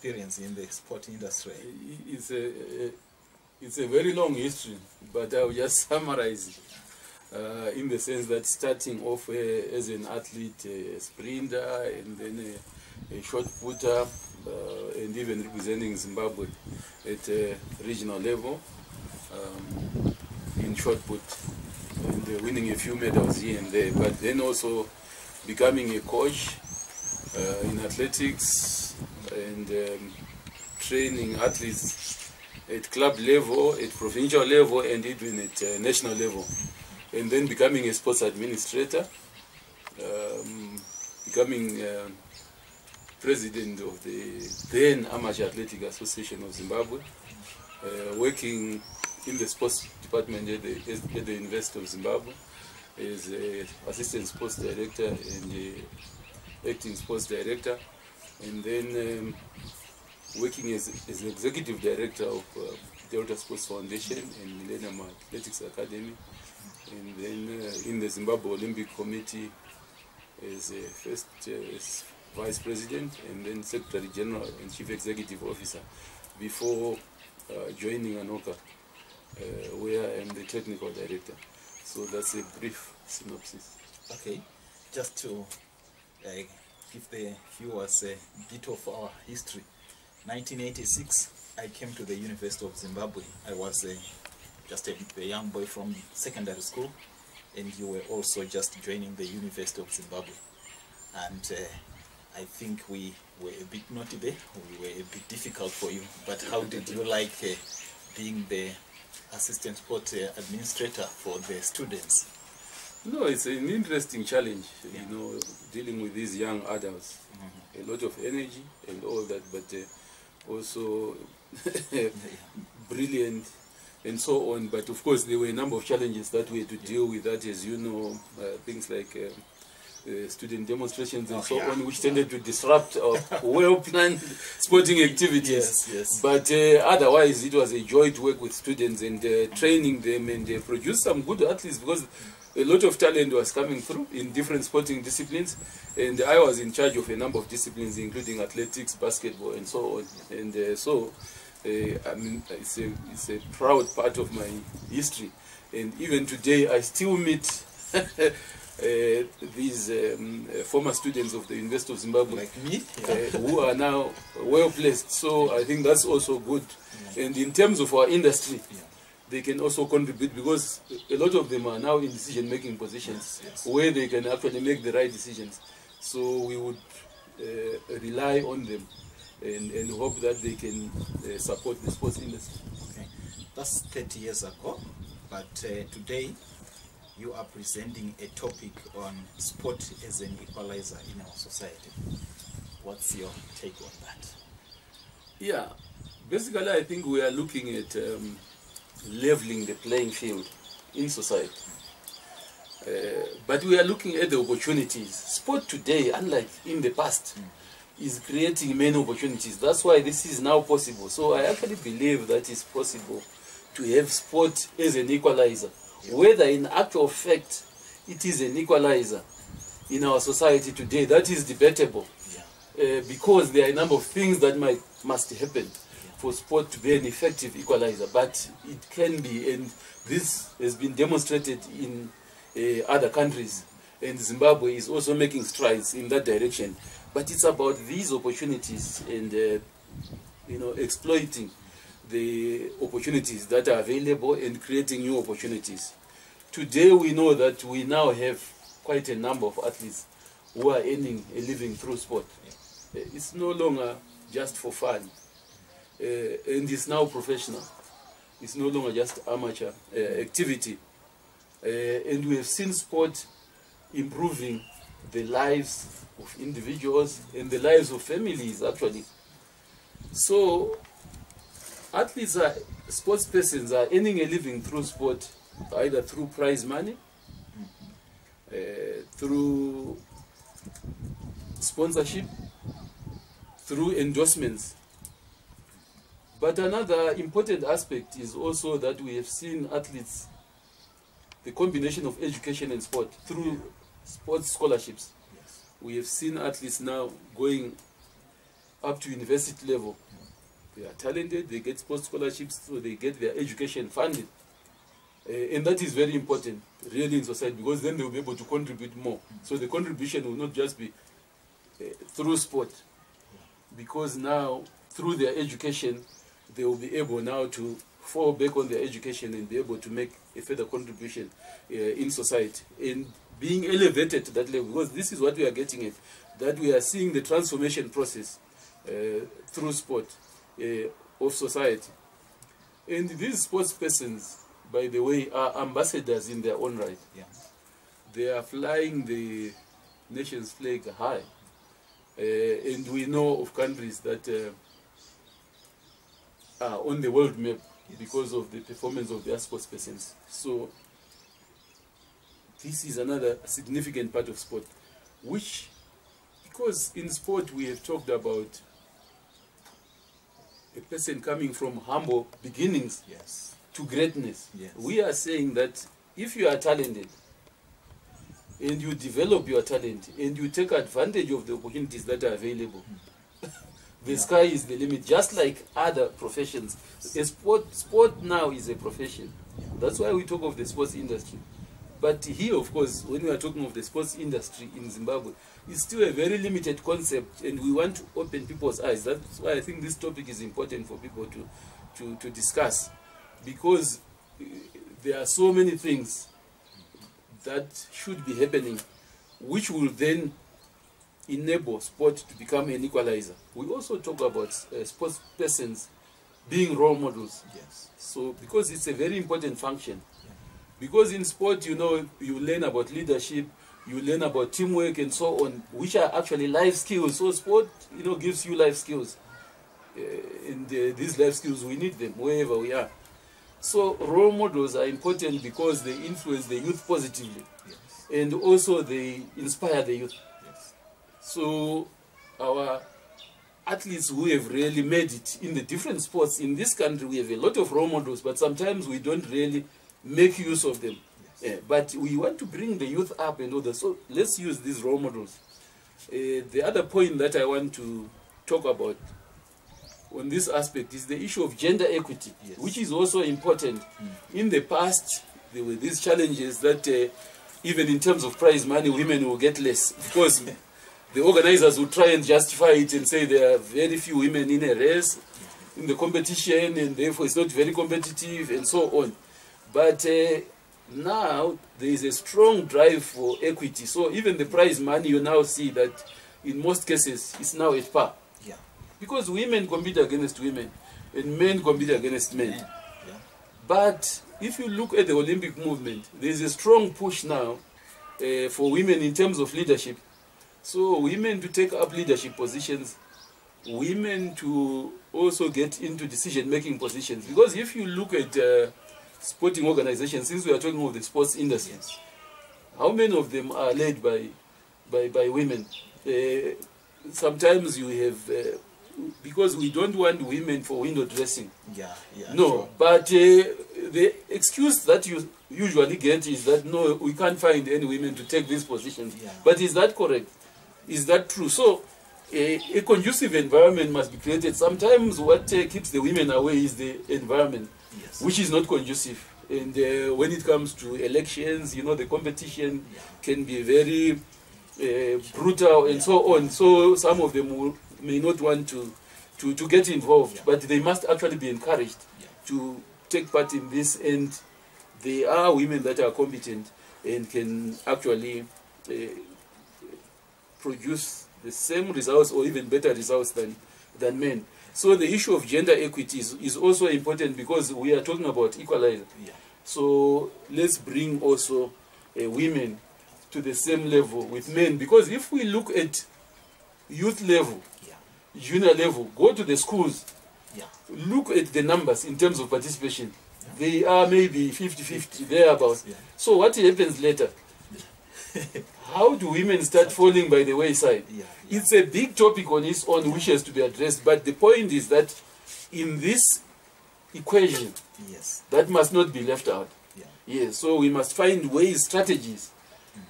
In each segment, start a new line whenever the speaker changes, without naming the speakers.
experience in the sport industry?
It's a very long history, but I'll just summarize it. In the sense that starting off as an athlete, a sprinter, and then a shot putter, and even representing Zimbabwe at a regional level in shot put, and winning a few medals here and there. But then also becoming a coach in athletics and training athletes at club level, at provincial level, and even at national level. And then becoming a sports administrator, becoming president of the then Amateur Athletic Association of Zimbabwe, working in the sports department at the University of Zimbabwe as assistant sports director and acting sports director, and then working as executive director of Delta Sports Foundation and Millennium Athletics Academy, and then in the Zimbabwe Olympic Committee as first as vice president and then secretary general and chief executive officer before joining Anoka, where I am the technical director. So that's a brief synopsis.
Okay, just to give the viewers a bit of our history. 1986, I came to the University of Zimbabwe. I was just a young boy from secondary school, and you were also just joining the University of Zimbabwe. And I think we were a bit naughty there, we were a bit difficult for you, but how did you like being the assistant sport administrator for the students?
No, it's an interesting challenge, you know, dealing with these young adults. A lot of energy and all that, but also brilliant and so on. But of course there were a number of challenges that we had to deal with, that, as you know, things like student demonstrations and so on, which tended to disrupt our well-planned sporting activities.
Yes.
But otherwise it was a joy to work with students and training them and produce some good athletes, because a lot of talent was coming through in different sporting disciplines, and I was in charge of a number of disciplines, including athletics, basketball, and so on. And I mean, it's a proud part of my history. And even today, I still meet these former students of the University of Zimbabwe,
like me,
who are now well placed. So I think that's also good. And in terms of our industry, they can also contribute, because a lot of them are now in decision-making positions where they can actually make the right decisions. So we would rely on them and hope that they can support the sports industry.
Okay. That's 30 years ago, but today you are presenting a topic on sport as an equalizer in our society. What's your take on that?
Yeah, basically I think we are looking at leveling the playing field in society. But we are looking at the opportunities. Sport today, unlike in the past, is creating many opportunities. That's why this is now possible. So I actually believe that it's possible to have sport as an equalizer. Whether in actual fact it is an equalizer in our society today, that is debatable. Because there are a number of things that must happen for sport to be an effective equalizer, but it can be, and this has been demonstrated in other countries, and Zimbabwe is also making strides in that direction. But it's about these opportunities and you know, exploiting the opportunities that are available and creating new opportunities. Today we know that we now have quite a number of athletes who are earning a living through sport. It's no longer just for fun. And it's now professional. It's no longer just amateur activity. And we have seen sport improving the lives of individuals and the lives of families, actually. So athletes, sports persons are earning a living through sport, either through prize money, through sponsorship, through endorsements. But another important aspect is also that we have seen athletes, the combination of education and sport, through sports scholarships. We have seen athletes now going up to university level. They are talented, they get sports scholarships, so they get their education funded. And that is very important, really, in society, because then they will be able to contribute more. So the contribution will not just be through sport, because now, through their education, they will be able now to fall back on their education and be able to make a further contribution in society. And being elevated to that level, because this is what we are getting at, that we are seeing the transformation process through sport of society. And these sports persons, by the way, are ambassadors in their own right.
Yeah.
They are flying the nation's flag high. And we know of countries that are on the world map because of the performance of their sports persons. So this is another significant part of sport, which, because in sport we have talked about a person coming from humble beginnings to greatness. We are saying that if you are talented and you develop your talent and you take advantage of the opportunities that are available, the sky is the limit, just like other professions. Sport now is a profession. That's why we talk of the sports industry. But here, of course, when we are talking of the sports industry in Zimbabwe, it's still a very limited concept, and we want to open people's eyes. That's why I think this topic is important for people to discuss, because there are so many things that should be happening, which will then enable sport to become an equalizer. We also talk about sports persons being role models. So, because it's a very important function. Because in sport, you know, you learn about leadership, you learn about teamwork and so on, which are actually life skills. So sport, you know, gives you life skills. And these life skills, we need them wherever we are. So role models are important because they influence the youth positively. And also they inspire the youth. So our athletes who have really made it in the different sports in this country, we have a lot of role models, but sometimes we don't really make use of them. But we want to bring the youth up and all that. So let's use these role models. The other point that I want to talk about on this aspect is the issue of gender equity, which is also important. In the past, there were these challenges that even in terms of prize money, women will get less, because the organizers will try and justify it and say there are very few women in a race, in the competition, and therefore it's not very competitive and so on. But now there is a strong drive for equity. So even the prize money, you now see that in most cases it's now at par. Because women compete against women and men compete against men. But if you look at the Olympic movement, there is a strong push now for women in terms of leadership. So women to take up leadership positions, women to also get into decision-making positions. Because if you look at sporting organizations, since we are talking about the sports industry, how many of them are led by women? Sometimes you have, because we don't want women for window dressing. No, sure. But the excuse that you usually get is that no, we can't find any women to take these positions. But is that correct? Is that true? So a conducive environment must be created. Sometimes what keeps the women away is the environment, which is not conducive. And when it comes to elections, you know, the competition can be very brutal and so on. So some of them may not want to get involved, but they must actually be encouraged to take part in this. And there are women that are competent and can actually produce the same results or even better results than men. So the issue of gender equity is also important, because we are talking about equalizer. So let's bring also women to the same level with men, because if we look at youth level, junior level, go to the schools, look at the numbers in terms of participation. They are maybe 50-50, thereabouts. So what happens later? How do women start falling by the wayside? It's a big topic on its own which has to be addressed, but the point is that in this equation, that must not be left out. So we must find ways, strategies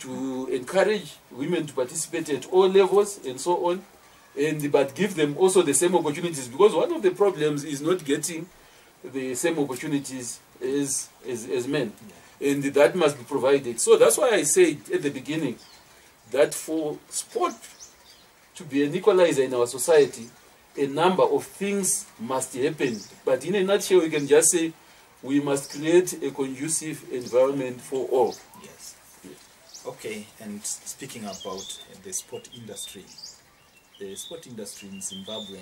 to encourage women to participate at all levels and so on. but give them also the same opportunities, because one of the problems is not getting the same opportunities as men, and that must be provided. So that's why I said at the beginning that for sport to be an equalizer in our society, a number of things must happen. But in a nutshell, we can just say we must create a conducive environment for all.
Yes. Okay, and speaking about the sport industry in Zimbabwe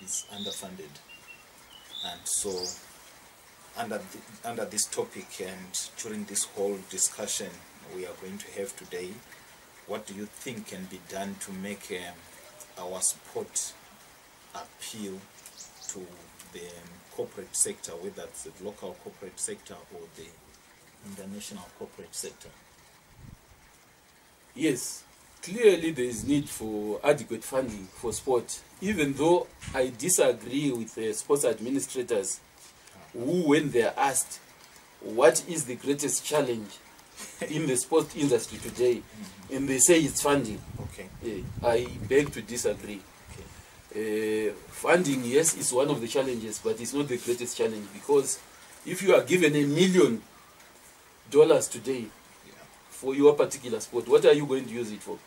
is underfunded. And so under this topic and during this whole discussion we are going to have today, what do you think can be done to make our sport appeal to the corporate sector, whether it's the local corporate sector or the international corporate sector?
Yes, clearly there is need for adequate funding for sport, even though I disagree with sports administrators who, when they are asked what is the greatest challenge in the sport industry today, and they say it's funding.
Okay.
I beg to disagree. Okay. Funding, yes, is one of the challenges, but it's not the greatest challenge, because if you are given $1 million today for your particular sport, what are you going to use it for?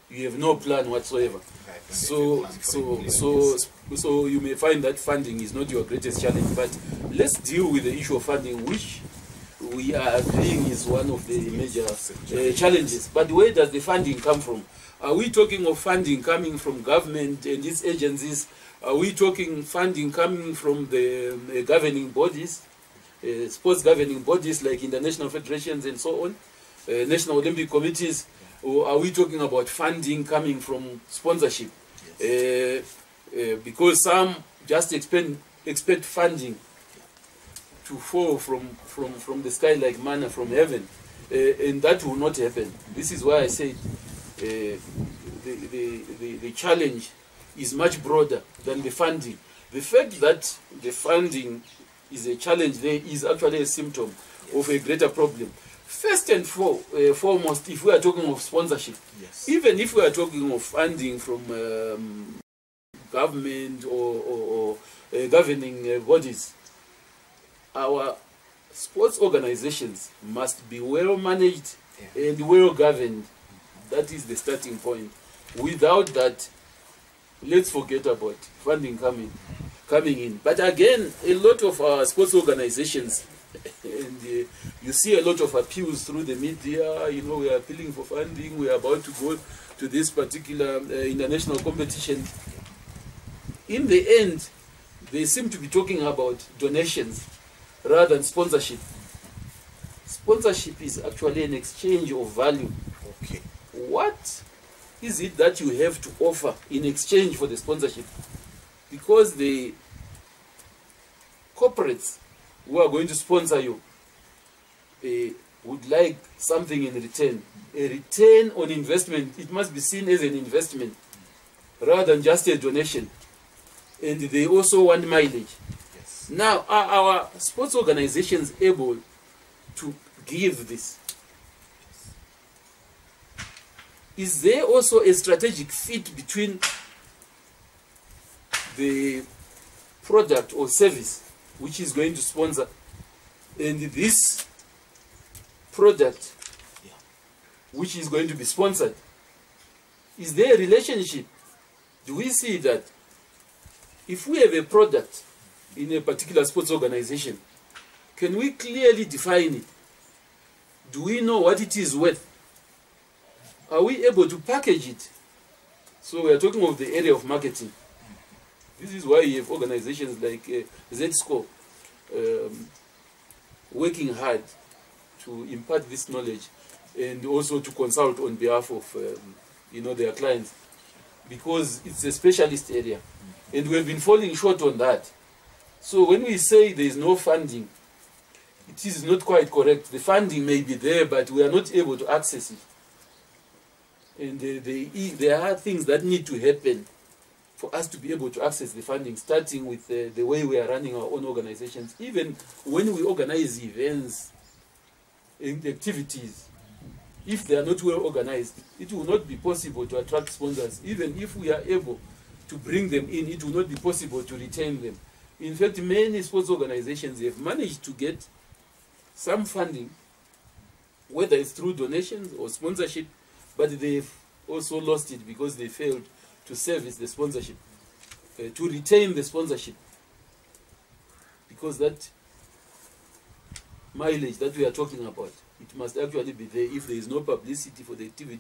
You have no plan whatsoever.
Right.
So you may find that funding is not your greatest challenge, but let's deal with the issue of funding, which we are agreeing is one of the major challenges. But where does the funding come from? Are we talking of funding coming from government and its agencies? Are we talking funding coming from the governing bodies, sports governing bodies like international federations and so on, national Olympic committees? Or are we talking about funding coming from sponsorship? Yes. Because some just expect funding to fall from the sky like manna from heaven, and that will not happen. This is why I said the challenge is much broader than the funding. The fact that the funding is a challenge there is actually a symptom of a greater problem. First and foremost, if we are talking of sponsorship,
yes,
even if we are talking of funding from government or governing bodies, our sports organizations must be well managed and well governed. That is the starting point. Without that, let's forget about funding coming in. But again, a lot of our sports organizations, and you see a lot of appeals through the media, you know, we are appealing for funding, we are about to go to this particular international competition. In the end, they seem to be talking about donations rather than sponsorship. Sponsorship is actually an exchange of value.
Okay.
What is it that you have to offer in exchange for the sponsorship? Because the corporates who are going to sponsor you would like something in return. A return on investment, it must be seen as an investment rather than just a donation. And they also want mileage.
Yes.
Now, are our sports organizations able to give this? Is there also a strategic fit between the product or service which is going to sponsor and this product which is going to be sponsored? Is there a relationship? Do we see that if we have a product in a particular sports organization, can we clearly define it? Do we know what it is worth? Are we able to package it? So we are talking of the area of marketing. This is why you have organizations like Z-Score working hard to impart this knowledge and also to consult on behalf of their clients, because it's a specialist area and we have been falling short on that. So when we say there is no funding, it is not quite correct. The funding may be there, but we are not able to access it. And there are things that need to happen for us to be able to access the funding, starting with the way we are running our own organizations. Even when we organize events and activities, if they are not well organized, it will not be possible to attract sponsors. Even if we are able to bring them in, it will not be possible to retain them. In fact, many sports organizations have managed to get some funding, whether it's through donations or sponsorship, but they've also lost it because they failed to service the sponsorship, to retain the sponsorship. Because that mileage that we are talking about, it must actually be there if there is no publicity for the activity.